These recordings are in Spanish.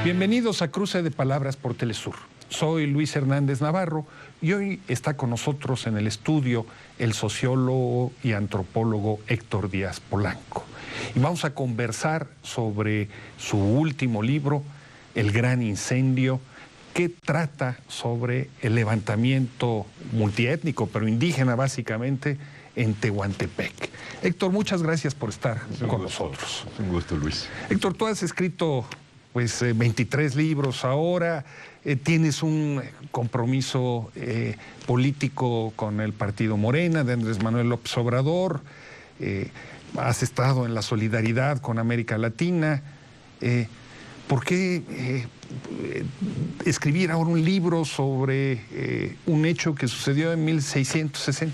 Bienvenidos a Cruce de Palabras por Telesur. Soy Luis Hernández Navarro y hoy está con nosotros en el estudio el sociólogo y antropólogo Héctor Díaz Polanco. Y vamos a conversar sobre su último libro, El Gran Incendio, que trata sobre el levantamiento multiétnico, pero indígena básicamente, en Tehuantepec. Héctor, muchas gracias por estar con nosotros. Un gusto, Luis. Héctor, tú has escrito 23 libros ahora, tienes un compromiso político con el partido Morena de Andrés Manuel López Obrador, has estado en la solidaridad con América Latina. ¿Por qué escribir ahora un libro sobre un hecho que sucedió en 1660?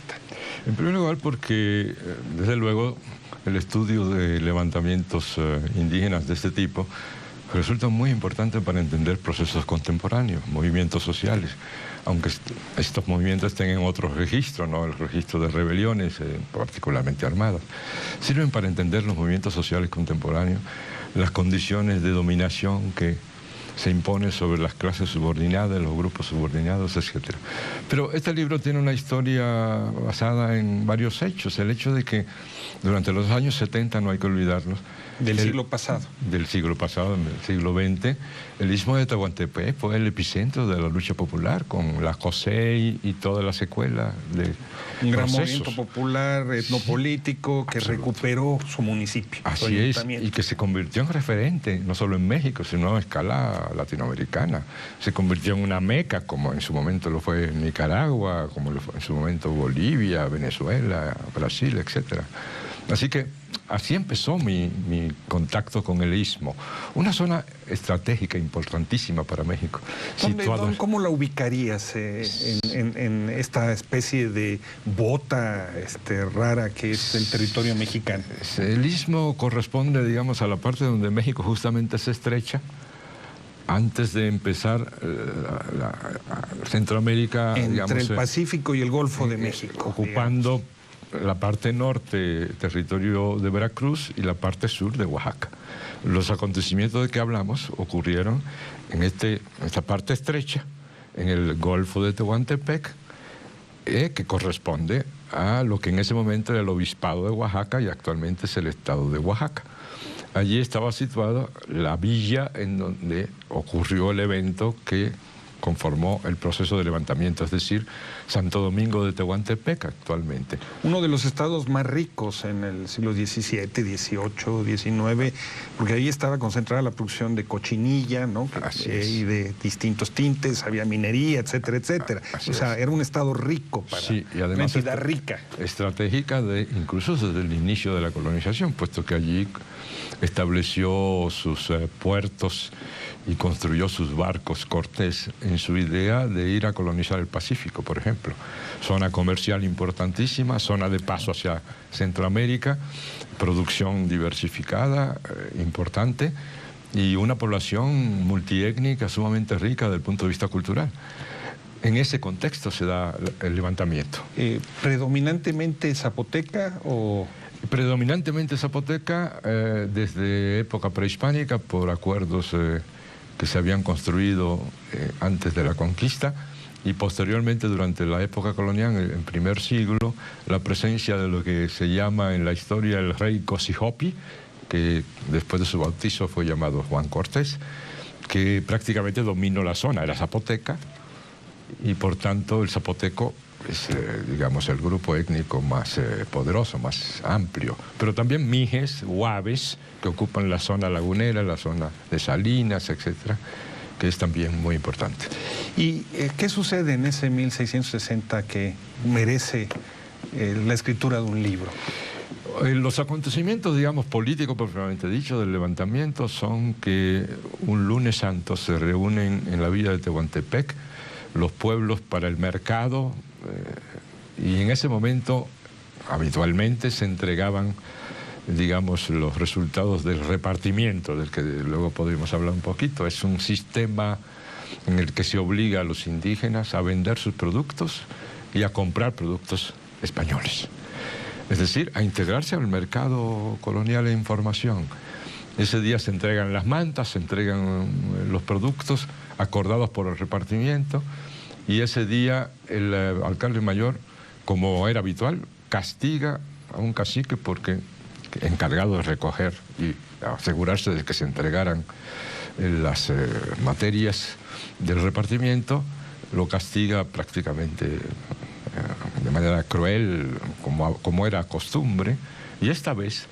En primer lugar, porque desde luego el estudio de levantamientos indígenas de este tipo resulta muy importante para entender procesos contemporáneos, movimientos sociales, aunque estos movimientos estén en otros registros, ¿no? El registro de rebeliones, particularmente armadas, sirven para entender los movimientos sociales contemporáneos, las condiciones de dominación que se imponen sobre las clases subordinadas, los grupos subordinados, etc. Pero este libro tiene una historia basada en varios hechos. El hecho de que durante los años 70, no hay que olvidarlos, del siglo pasado, en el siglo XX, el Istmo de Tehuantepec fue el epicentro de la lucha popular, con la COSEI y toda la secuela de un gran movimiento popular, etnopolítico, que recuperó su municipio. Así es, y que se convirtió en referente, no solo en México, sino a escala latinoamericana. Se convirtió en una meca, como en su momento lo fue Nicaragua, como lo fue en su momento Bolivia, Venezuela, Brasil, etc. Así que así empezó mi contacto con el Istmo, una zona estratégica importantísima para México. ¿Cómo la ubicarías en esta especie de bota rara que es el territorio mexicano? El Istmo corresponde, digamos, a la parte donde México justamente se estrecha. Antes de empezar Centroamérica, entre el Pacífico y el Golfo de México, ocupando la parte norte, territorio de Veracruz, y la parte sur de Oaxaca. Los acontecimientos de que hablamos ocurrieron en esta parte estrecha, en el Golfo de Tehuantepec, que corresponde a lo que en ese momento era el Obispado de Oaxaca y actualmente es el Estado de Oaxaca. Allí estaba situada la villa en donde ocurrió el evento que conformó el proceso de levantamiento, es decir, Santo Domingo de Tehuantepec actualmente. Uno de los estados más ricos en el siglo XVII, XVIII, XIX, porque ahí estaba concentrada la producción de cochinilla, ¿no? Y de distintos tintes, había minería, etcétera, etcétera. O sea, era un estado rico para y además una entidad rica. Estratégica incluso desde el inicio de la colonización, puesto que allí estableció sus puertos y construyó sus barcos Cortés en su idea de ir a colonizar el Pacífico, por ejemplo. Zona comercial importantísima, zona de paso hacia Centroamérica, producción diversificada, importante, y una población multiétnica sumamente rica desde el punto de vista cultural. En ese contexto se da el levantamiento. ¿Predominantemente zapoteca o...? Predominantemente zapoteca, desde época prehispánica, por acuerdos que se habían construido antes de la conquista, y posteriormente durante la época colonial, en el primer siglo, la presencia de lo que se llama en la historia el rey Cosijopi, que después de su bautizo fue llamado Juan Cortés, que prácticamente dominó la zona, era zapoteca, y por tanto el zapoteco es, digamos, el grupo étnico más poderoso, más amplio. Pero también mijes, huaves, que ocupan la zona lagunera, la zona de Salinas, etcétera, que es también muy importante. ¿Y qué sucede en ese 1660 que merece la escritura de un libro? Los acontecimientos, digamos, políticos propiamente dicho, del levantamiento son que un lunes santo se reúnen en la villa de Tehuantepec los pueblos para el mercado, y en ese momento habitualmente se entregaban, digamos, los resultados del repartimiento, del que luego podríamos hablar un poquito. Es un sistema en el que se obliga a los indígenas a vender sus productos y a comprar productos españoles. Es decir, a integrarse al mercado colonial de información. Ese día se entregan las mantas, se entregan los productos acordados por el repartimiento, y ese día el alcalde mayor, como era habitual, castiga a un cacique porque encargado de recoger y asegurarse de que se entregaran las materias del repartimiento, lo castiga prácticamente de manera cruel, como era costumbre, y esta vez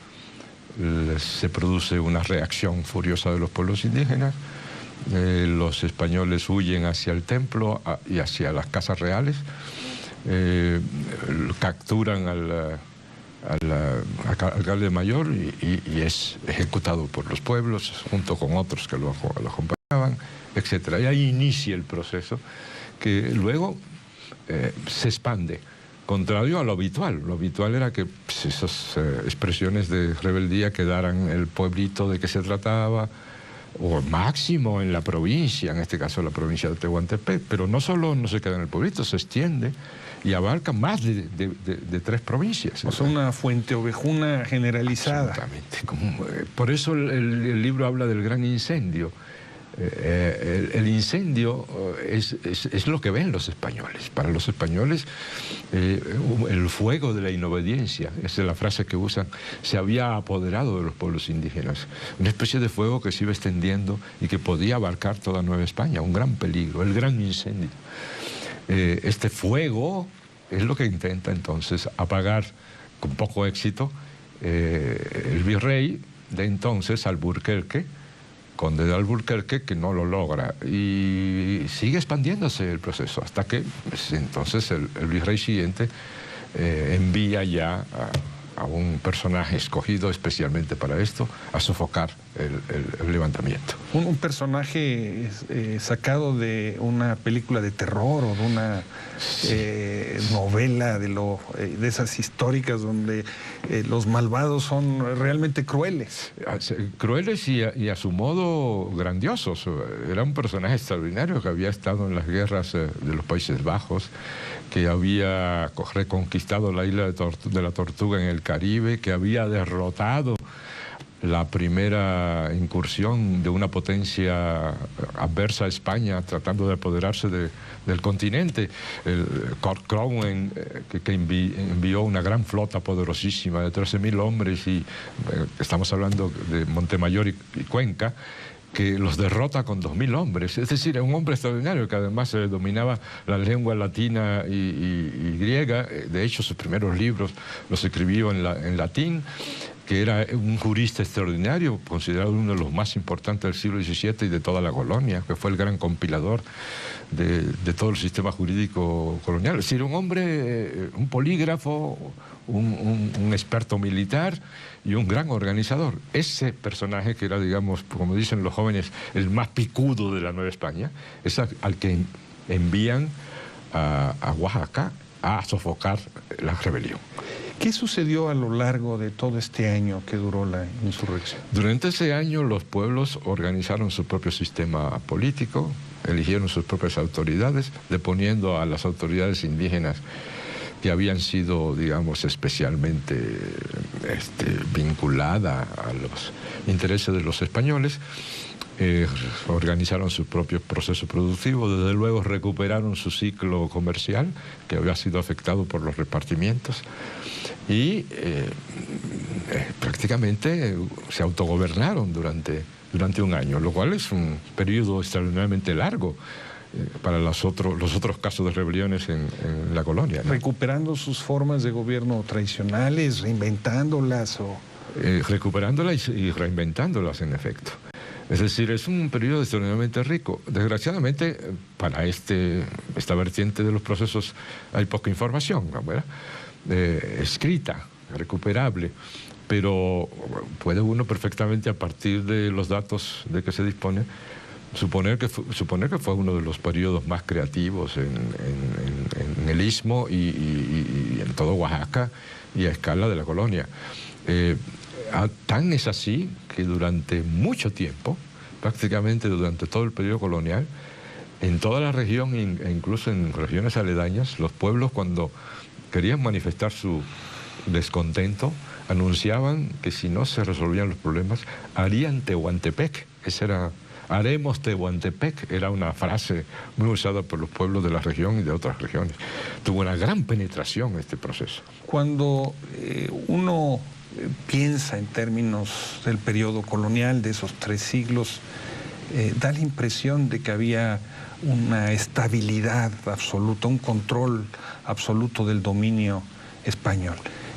se produce una reacción furiosa de los pueblos indígenas. Los españoles huyen hacia el templo y hacia las casas reales, capturan al alcalde mayor y es ejecutado por los pueblos junto con otros que lo acompañaban, etc. Y ahí inicia el proceso que luego se expande, contrario a lo habitual. Lo habitual era que esas expresiones de rebeldía quedaran en el pueblito de que se trataba, o máximo en la provincia, en este caso la provincia de Tehuantepec, pero no solo no se queda en el pueblito, se extiende y abarca más de 3 provincias. O sea, una fuente ovejuna generalizada. Absolutamente. Por eso el libro habla del gran incendio. El incendio es lo que ven los españoles. Para los españoles, el fuego de la inobediencia, esa es la frase que usan, se había apoderado de los pueblos indígenas. Una especie de fuego que se iba extendiendo y que podía abarcar toda Nueva España. Un gran peligro, el gran incendio. Este fuego es lo que intenta entonces apagar con poco éxito el virrey de entonces, Alburquerque, conde de Alburquerque, que no lo logra, y sigue expandiéndose el proceso hasta que pues, entonces el virrey siguiente envía ya a un personaje escogido especialmente para esto a sofocar el levantamiento. Un personaje sacado de una película de terror o de una novela de esas históricas donde los malvados son realmente crueles. Crueles y a su modo grandiosos. Era un personaje extraordinario que había estado en las guerras de los Países Bajos, que había reconquistado la isla de la Tortuga en el Caribe, que había derrotado la primera incursión de una potencia adversa a España tratando de apoderarse del continente. El Lord Cromwell, que envió una gran flota poderosísima de 13.000 hombres, y estamos hablando de Montemayor y Cuenca, que los derrota con 2.000 hombres. Es decir, es un hombre extraordinario que además dominaba la lengua latina y griega. De hecho, sus primeros libros los escribió en latín, que era un jurista extraordinario, considerado uno de los más importantes del siglo XVII y de toda la colonia, que fue el gran compilador de todo el sistema jurídico colonial. Es decir, un hombre, un polígrafo, un experto militar y un gran organizador. Ese personaje que era, digamos, como dicen los jóvenes, el más picudo de la Nueva España, es al que envían a Oaxaca a sofocar la rebelión. ¿Qué sucedió a lo largo de todo este año que duró la insurrección? Durante ese año los pueblos organizaron su propio sistema político, eligieron sus propias autoridades, deponiendo a las autoridades indígenas que habían sido, digamos, especialmente vinculadas a los intereses de los españoles. Organizaron su propio proceso productivo, desde luego recuperaron su ciclo comercial, que había sido afectado por los repartimientos, y prácticamente se autogobernaron durante un año, lo cual es un periodo extraordinariamente largo para los otros casos de rebeliones en la colonia, ¿no? ¿Recuperando sus formas de gobierno tradicionales, reinventándolas o...? Recuperándolas y reinventándolas, en efecto. Es decir, es un periodo extraordinariamente rico. Desgraciadamente, para esta vertiente de los procesos hay poca información, ¿verdad? Escrita, recuperable, pero puede uno perfectamente, a partir de los datos de que se dispone, suponer que fue uno de los periodos más creativos en el Istmo y en todo Oaxaca y a escala de la colonia. Tan es así que durante mucho tiempo, prácticamente durante todo el periodo colonial, en toda la región e incluso en regiones aledañas, los pueblos, cuando querían manifestar su descontento, anunciaban que si no se resolvían los problemas, harían Tehuantepec. Esa era, haremos Tehuantepec, era una frase muy usada por los pueblos de la región y de otras regiones. Tuvo una gran penetración este proceso. Cuando uno piensa en términos del periodo colonial, de esos 3 siglos, da la impresión de que había una estabilidad absoluta, un control absoluto del dominio español.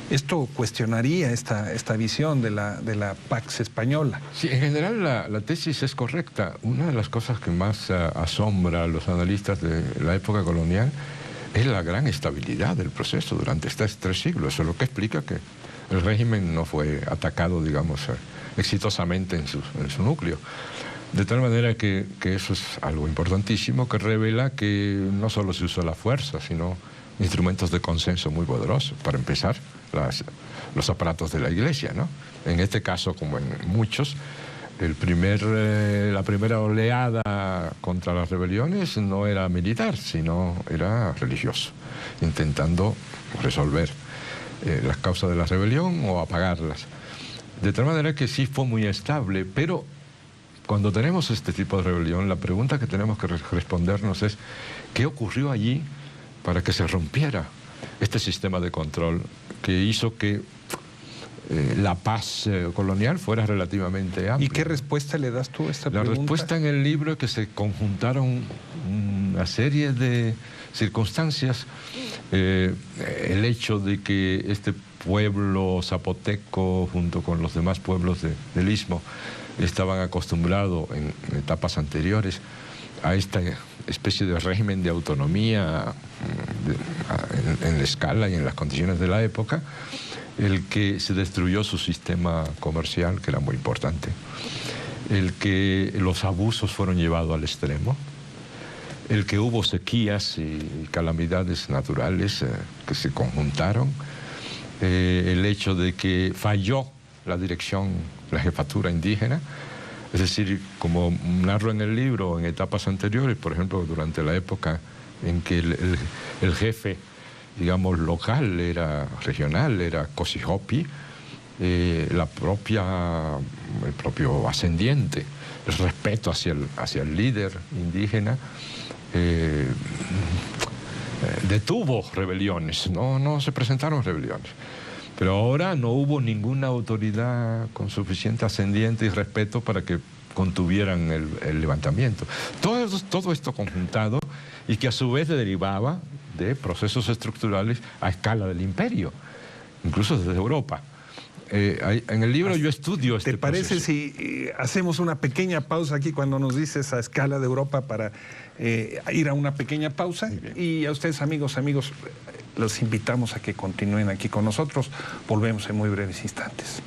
Esto cuestionaría esta visión de la Pax española. Sí, en general la tesis es correcta. Una de las cosas que más asombra a los analistas de la época colonial es la gran estabilidad del proceso durante estos 3 siglos. Eso es lo que explica que el régimen no fue atacado, digamos, exitosamente en su núcleo. De tal manera que eso es algo importantísimo, que revela que no solo se usó la fuerza, sino instrumentos de consenso muy poderosos. Para empezar, los aparatos de la Iglesia, ¿no? En este caso, como en muchos, la primera oleada contra las rebeliones no era militar, sino era religioso, intentando resolver las causas de la rebelión o apagarlas. De tal manera que sí fue muy estable, pero cuando tenemos este tipo de rebelión, la pregunta que tenemos que respondernos es ¿qué ocurrió allí para que se rompiera este sistema de control que hizo que la paz colonial fuera relativamente amplia? ¿Y qué respuesta le das tú a esta pregunta? La respuesta en el libro es que se conjuntaron una serie de circunstancias. El hecho de que este pueblo zapoteco, junto con los demás pueblos del Istmo, estaban acostumbrados en etapas anteriores a esta especie de régimen de autonomía en la escala y en las condiciones de la época, el que se destruyó su sistema comercial, que era muy importante, el que los abusos fueron llevados al extremo, el que hubo sequías y calamidades naturales que se conjuntaron, el hecho de que falló la dirección, la jefatura indígena. Es decir, como narro en el libro, en etapas anteriores, por ejemplo, durante la época en que el jefe, digamos, local, regional, era Cosijopi, el propio ascendiente, el respeto hacia el líder indígena, detuvo rebeliones, no se presentaron rebeliones. Pero ahora no hubo ninguna autoridad con suficiente ascendiente y respeto para que contuvieran el levantamiento. Todo esto conjuntado y que a su vez derivaba de procesos estructurales a escala del imperio, incluso desde Europa. En el libro yo estudio este proceso. ¿Te parece si hacemos una pequeña pausa aquí cuando nos dices a escala de Europa para ir a una pequeña pausa? Y a ustedes, amigos, los invitamos a que continúen aquí con nosotros. Volvemos en muy breves instantes.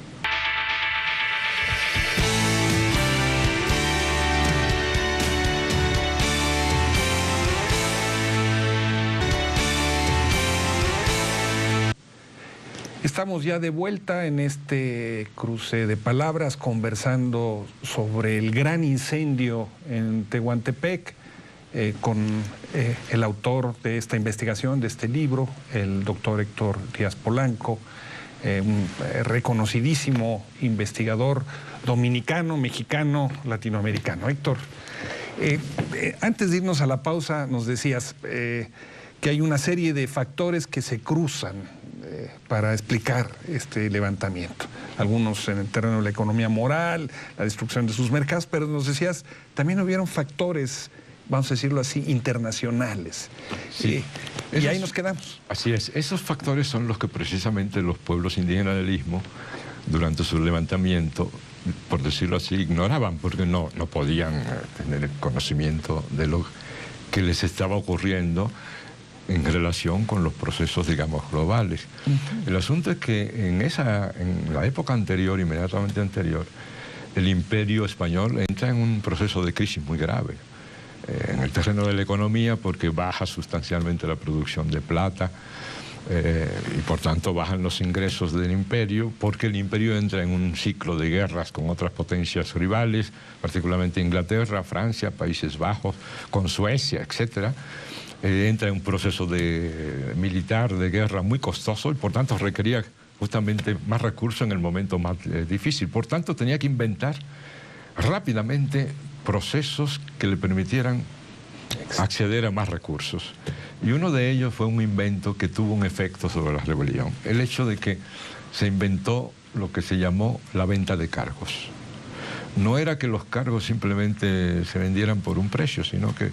Estamos ya de vuelta en este cruce de palabras, conversando sobre el gran incendio en Tehuantepec con el autor de esta investigación, de este libro, el doctor Héctor Díaz Polanco, un reconocidísimo investigador dominicano, mexicano, latinoamericano. Héctor, antes de irnos a la pausa, nos decías que hay una serie de factores que se cruzan para explicar este levantamiento. Algunos en el terreno de la economía moral, la destrucción de sus mercados, pero nos decías, también hubieron factores, vamos a decirlo así, internacionales. Sí. Y ahí nos quedamos. Así es. Esos factores son los que precisamente los pueblos indígenas del Istmo, durante su levantamiento, por decirlo así, ignoraban, porque no podían tener el conocimiento de lo que les estaba ocurriendo en relación con los procesos, digamos, globales. El asunto es que en la época anterior, inmediatamente anterior, el imperio español entra en un proceso de crisis muy grave en el terreno de la economía, porque baja sustancialmente la producción de plata y por tanto bajan los ingresos del imperio, porque el imperio entra en un ciclo de guerras con otras potencias rivales, particularmente Inglaterra, Francia, Países Bajos, con Suecia, etcétera. Entra en un proceso militar de guerra muy costoso y por tanto requería justamente más recursos en el momento más difícil. Por tanto, tenía que inventar rápidamente procesos que le permitieran acceder a más recursos. Y uno de ellos fue un invento que tuvo un efecto sobre la rebelión. El hecho de que se inventó lo que se llamó la venta de cargos. No era que los cargos simplemente se vendieran por un precio, sino que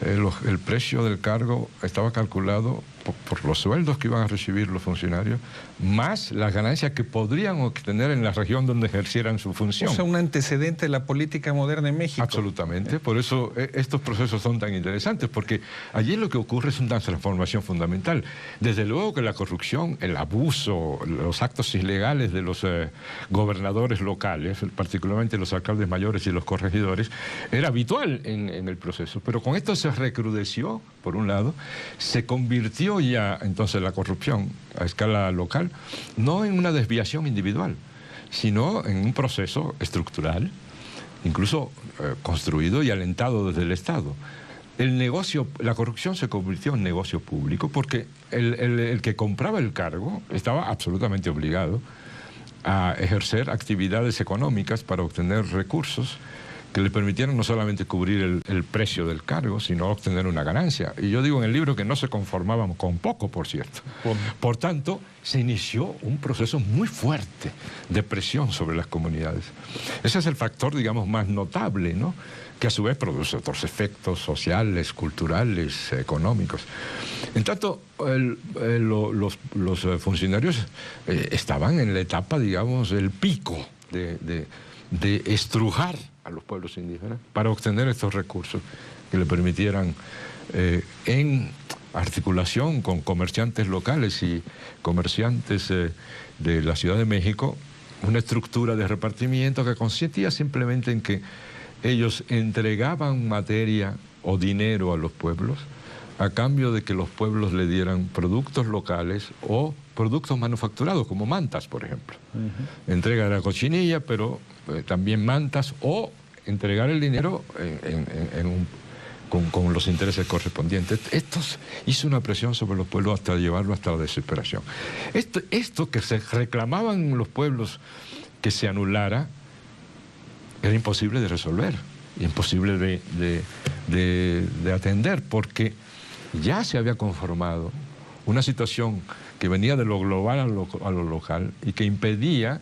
el precio del cargo estaba calculado por los sueldos que iban a recibir los funcionarios, más las ganancias que podrían obtener en la región donde ejercieran su función. O sea, un antecedente de la política moderna en México. Absolutamente, por eso estos procesos son tan interesantes, porque allí lo que ocurre es una transformación fundamental. Desde luego que la corrupción, el abuso, los actos ilegales de los gobernadores locales, particularmente los alcaldes mayores y los corregidores, era habitual en el proceso, pero con esto se recrudeció, por un lado, se convirtió ya entonces la corrupción a escala local, no en una desviación individual, sino en un proceso estructural, incluso construido y alentado desde el Estado. El negocio, la corrupción se convirtió en negocio público porque el que compraba el cargo estaba absolutamente obligado a ejercer actividades económicas para obtener recursos que le permitieron no solamente cubrir el precio del cargo, sino obtener una ganancia. Y yo digo en el libro que no se conformaban con poco, por cierto. Por tanto, se inició un proceso muy fuerte de presión sobre las comunidades. Ese es el factor, digamos, más notable, ¿no?, que a su vez produce otros efectos sociales, culturales, económicos. En tanto, los funcionarios estaban en la etapa, digamos, el pico de estrujar a los pueblos indígenas para obtener estos recursos que le permitieran, en articulación con comerciantes locales y comerciantes de la Ciudad de México, una estructura de repartimiento que consistía simplemente en que ellos entregaban materia o dinero a los pueblos a cambio de que los pueblos le dieran productos locales o productos manufacturados, como mantas, por ejemplo. Entrega de la cochinilla, pero también mantas, o entregar el dinero con los intereses correspondientes. Esto hizo una presión sobre los pueblos hasta llevarlo hasta la desesperación. Esto que se reclamaban los pueblos que se anulara, era imposible de resolver, imposible de atender, porque ya se había conformado una situación que venía de lo global a lo local y que impedía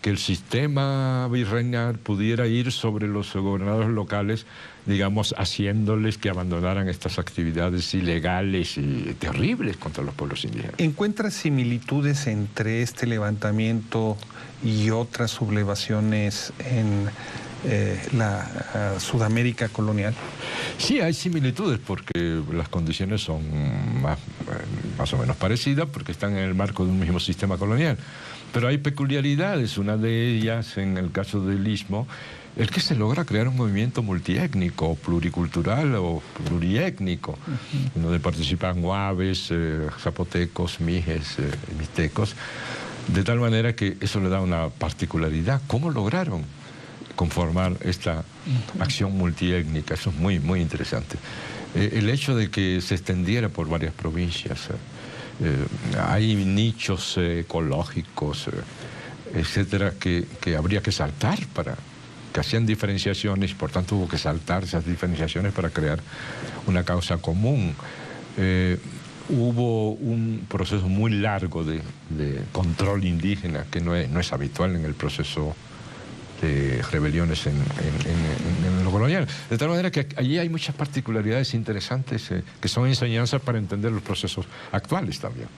que el sistema virreinal pudiera ir sobre los gobernadores locales, digamos, haciéndoles que abandonaran estas actividades ilegales y terribles contra los pueblos indígenas. ¿Encuentras similitudes entre este levantamiento y otras sublevaciones en la Sudamérica colonial? Sí, hay similitudes porque las condiciones son más o menos parecidas porque están en el marco de un mismo sistema colonial. Pero hay peculiaridades, una de ellas, en el caso del Istmo, es que se logra crear un movimiento multiétnico, pluricultural o pluriétnico, donde participan huaves, zapotecos, mijes, mixtecos, de tal manera que eso le da una particularidad. ¿Cómo lograron conformar esta acción multiétnica? Eso es muy, muy interesante. El hecho de que se extendiera por varias provincias, hay nichos ecológicos, etcétera, que habría que saltar que hacían diferenciaciones, por tanto hubo que saltar esas diferenciaciones para crear una causa común. Hubo un proceso muy largo de control indígena que no es habitual en el proceso de rebeliones en lo colonial. De tal manera que allí hay muchas particularidades interesantes que son enseñanzas para entender los procesos actuales también.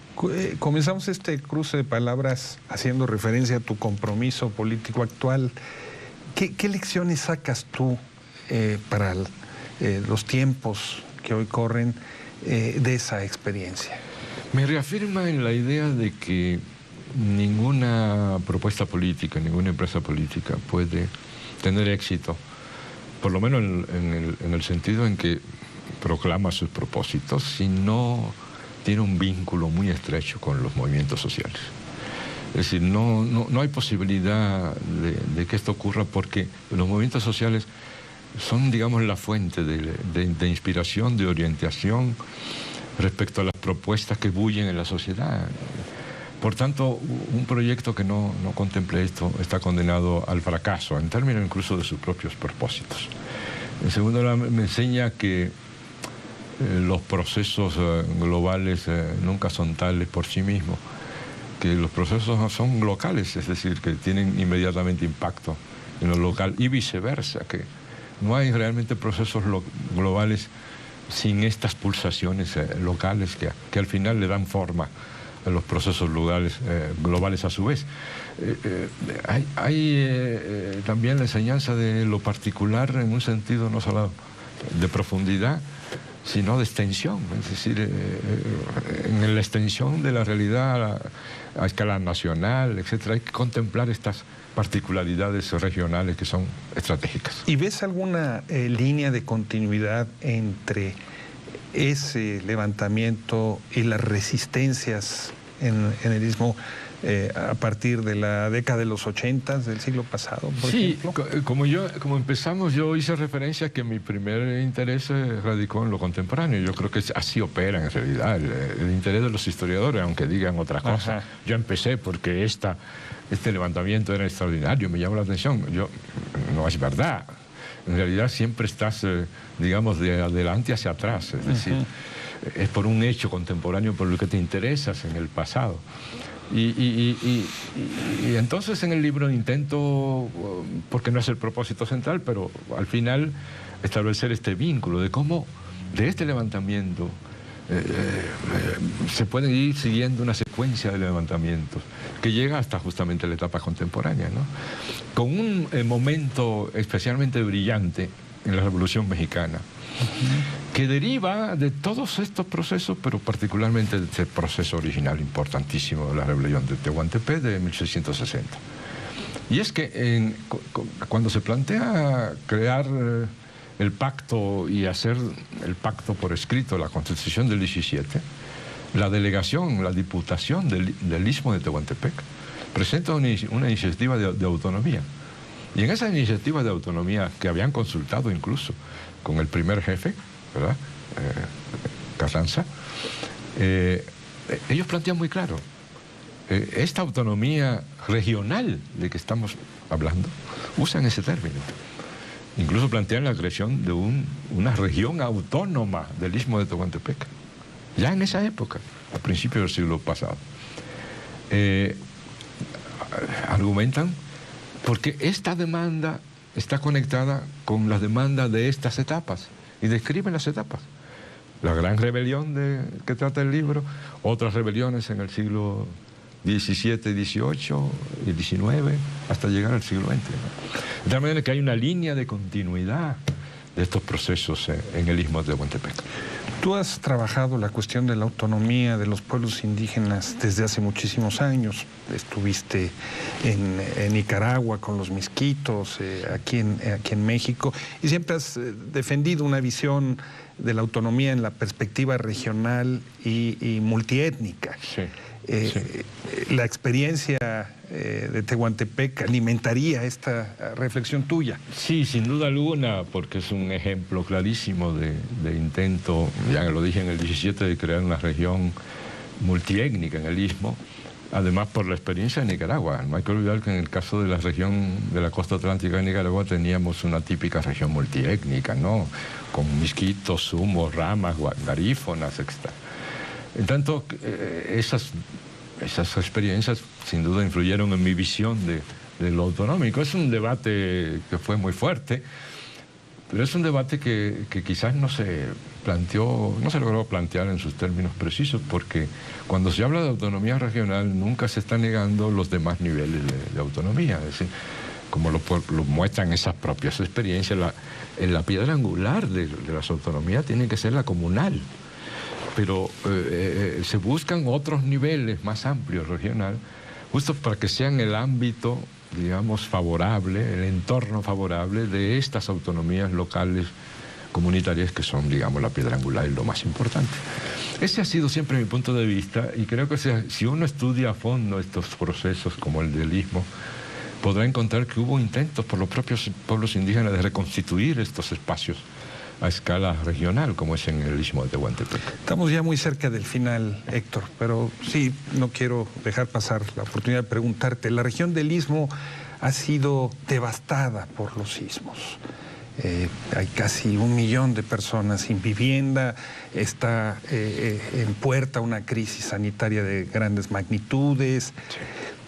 Comenzamos este cruce de palabras haciendo referencia a tu compromiso político actual. ¿Qué lecciones sacas tú para los tiempos que hoy corren de esa experiencia? Me reafirma en la idea de que ninguna propuesta política, ninguna empresa política puede tener éxito, por lo menos en el sentido en que proclama sus propósitos, si no tiene un vínculo muy estrecho con los movimientos sociales. Es decir, no hay posibilidad de que esto ocurra porque los movimientos sociales son, digamos, la fuente de inspiración, de orientación respecto a las propuestas que bullen en la sociedad. Por tanto, un proyecto que no contemple esto está condenado al fracaso, en términos incluso de sus propios propósitos. En segundo lugar, me enseña que los procesos globales nunca son tales por sí mismos, que los procesos son locales, es decir, que tienen inmediatamente impacto en lo local y viceversa, que no hay realmente procesos globales sin estas pulsaciones locales que al final le dan forma a los procesos globales a su vez. Hay también la enseñanza de lo particular en un sentido no solo de profundidad, sino de extensión, es decir, en la extensión de la realidad a escala nacional, etcétera. Hay que contemplar estas particularidades regionales que son estratégicas. ¿Y ves alguna línea de continuidad entre ese levantamiento y las resistencias en el Istmo a partir de la década de los 80 del siglo pasado, por ejemplo? Como empezamos, yo hice referencia a que mi primer interés radicó en lo contemporáneo. Yo creo que así opera en realidad el interés de los historiadores, aunque digan otra cosa. Ajá. Yo empecé porque este levantamiento era extraordinario, me llamó la atención. No es verdad. En realidad siempre estás, digamos, de adelante hacia atrás. Es decir, es por un hecho contemporáneo por lo que te interesas en el pasado. Y entonces en el libro intento, porque no es el propósito central, pero al final establecer este vínculo de cómo de este levantamiento se puede ir siguiendo una secuencia de levantamientos que llega hasta justamente la etapa contemporánea, ¿no? Con un momento especialmente brillante en la Revolución Mexicana, que deriva de todos estos procesos, pero particularmente de este proceso original importantísimo de la rebelión de Tehuantepec de 1660. Y es que cuando se plantea crear el pacto y hacer el pacto por escrito, la Constitución del 17, la delegación, la diputación del Istmo de Tehuantepec presenta una iniciativa de autonomía. Y en esa iniciativa de autonomía, que habían consultado incluso con el primer jefe, ¿verdad? Carranza, ellos plantean muy claro, esta autonomía regional de que estamos hablando, usan ese término. Incluso plantean la creación de una región autónoma del Istmo de Tehuantepec, ya en esa época, a principios del siglo pasado. Argumentan porque esta demanda está conectada con la demanda de estas etapas y describen las etapas. La gran rebelión que trata el libro, otras rebeliones en el siglo XVII, XVIII y XIX, hasta llegar al siglo XX, ¿no? De tal manera que hay una línea de continuidad de estos procesos en el Istmo de Tehuantepec. Tú has trabajado la cuestión de la autonomía de los pueblos indígenas desde hace muchísimos años. Estuviste en Nicaragua con los misquitos, aquí en México, y siempre has defendido una visión de la autonomía en la perspectiva regional y multiétnica. Sí. La experiencia de Tehuantepec alimentaría esta reflexión tuya. Sí, sin duda alguna, porque es un ejemplo clarísimo de intento, ya lo dije en el 17, de crear una región multiétnica en el Istmo, además por la experiencia de Nicaragua. No hay que olvidar que en el caso de la región de la costa atlántica de Nicaragua teníamos una típica región multiétnica, ¿no? Con misquitos, sumos, ramas, garífonas, etc. En tanto, esas experiencias sin duda influyeron en mi visión de lo autonómico. Es un debate que fue muy fuerte, pero es un debate que quizás no se logró plantear en sus términos precisos, porque cuando se habla de autonomía regional nunca se está negando los demás niveles de autonomía. Es decir, como lo muestran esas propias experiencias, la piedra angular de las autonomías tiene que ser la comunal. Pero se buscan otros niveles más amplios, regional, justo para que sean el ámbito, digamos, favorable, el entorno favorable de estas autonomías locales comunitarias que son, digamos, la piedra angular y lo más importante. Ese ha sido siempre mi punto de vista, y creo que si uno estudia a fondo estos procesos como el del Istmo, podrá encontrar que hubo intentos por los propios pueblos indígenas de reconstituir estos espacios a escala regional, como es en el Istmo de Tehuantepec. Estamos ya muy cerca del final, Héctor, pero sí, no quiero dejar pasar la oportunidad de preguntarte. La región del Istmo ha sido devastada por los sismos. Hay casi 1 millón de personas sin vivienda, está en puerta una crisis sanitaria de grandes magnitudes. Sí.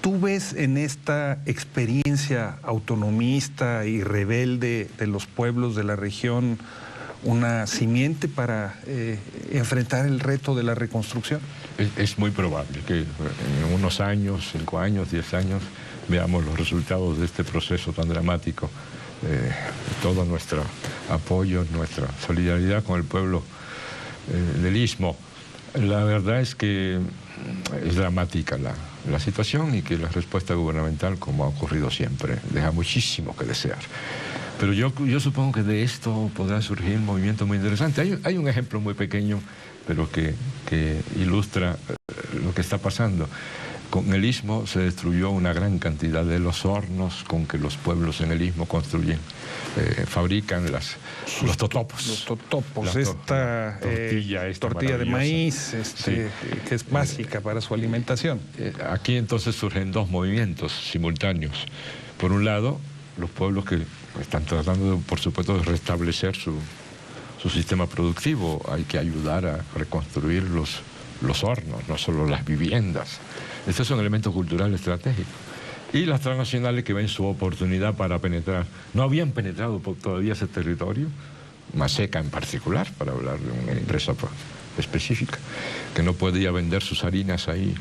¿Tú ves en esta experiencia autonomista y rebelde de los pueblos de la región una simiente para enfrentar el reto de la reconstrucción? Es muy probable que en unos años, 5 años, 10 años, veamos los resultados de este proceso tan dramático. Todo nuestro apoyo, nuestra solidaridad con el pueblo del Istmo. La verdad es que es dramática la situación y que la respuesta gubernamental, como ha ocurrido siempre, deja muchísimo que desear. Pero yo supongo que de esto podrá surgir un movimiento muy interesante. Hay un ejemplo muy pequeño, pero que ilustra lo que está pasando. Con el Istmo se destruyó una gran cantidad de los hornos con que los pueblos en el Istmo construyen, fabrican los totopos. Los totopos, esta tortilla de maíz, sí, que es básica para su alimentación. Aquí entonces surgen 2 movimientos simultáneos. Por un lado, los pueblos que están tratando, por supuesto, de restablecer su sistema productivo. Hay que ayudar a reconstruir los hornos, no solo las viviendas. Este es un elemento cultural estratégico. Y las transnacionales que ven su oportunidad para penetrar. No habían penetrado todavía ese territorio, Maseca en particular, para hablar de una empresa específica, que no podía vender sus harinas ahí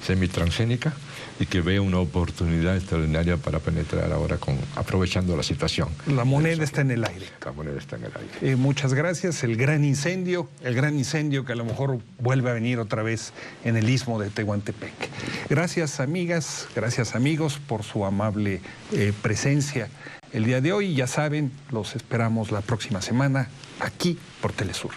semitransgénicas, y que ve una oportunidad extraordinaria para penetrar ahora aprovechando la situación. La moneda está en el aire. La moneda está en el aire. Muchas gracias. El gran incendio que a lo mejor vuelve a venir otra vez en el Istmo de Tehuantepec. Gracias, amigas, gracias, amigos, por su amable presencia el día de hoy. Ya saben, los esperamos la próxima semana aquí por Telesur.